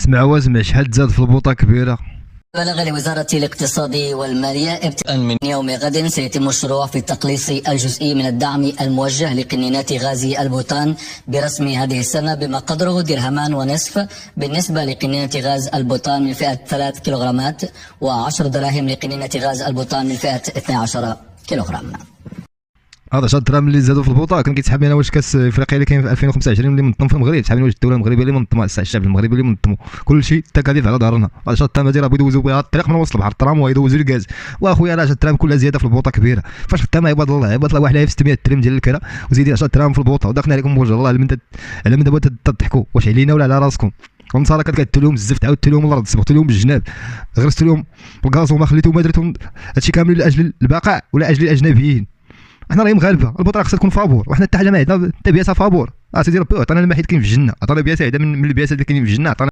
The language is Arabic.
اسمع واسمع، شحال تزاد في البوطه كبيره. بلغ لوزارة الاقتصاد والمالية ابتداء من يوم غد سيتم الشروع في التقليص الجزئي من الدعم الموجه لقنينات غاز البوتان برسم هذه السنة بما قدره درهمان ونصف بالنسبة لقنينة غاز البوتان من فئة 3 كيلوغرامات و10 دراهم لقنينة غاز البوتان من فئة 12 كيلوغرام. هذا 10 دراهم اللي زادوا في البوطه. كان كيتسحب لنا واش كاس افريقيا اللي كاين في 2025 اللي منظم في المغرب، تسحب لنا واش الدوله المغربيه اللي منظمه، الشعب المغربي اللي منظمه كل شيء، التكاليف على ظهرنا. 10 دراهم هذه راه يدوزوا بها الطريق من وسط البحر، الترام ويدوزوا الغاز. واخويا راه 10 دراهم كلها زياده في البوطه كبيره. فاش خدام عباد الله، عباد الله، واحد 1600 درهم ديال الكرا وزيدين 10 دراهم في البوطه، وداخلين عليكم بوجه الله على من دابا تضحكوا. واش علينا ولا على راسكم؟ والنصارى كانت لهم الزفت، عاودت لهم الارض، صبغت لهم الجناب، غرست لهم الغاز وما خليتهم، درتهم هادشي كامل لاجل البقاء ولا اجل الاجنبيين. حنا راهي مغاربه، البوطه خصها تكون فابور، وحنا حتى حاجه ما عندنا، حتى بياسه فابور. سيدي ربي عطانا المحيط كاين في الجنه، عطانا بياسه عدا من البياسه اللي كاينين في الجنه، عطانا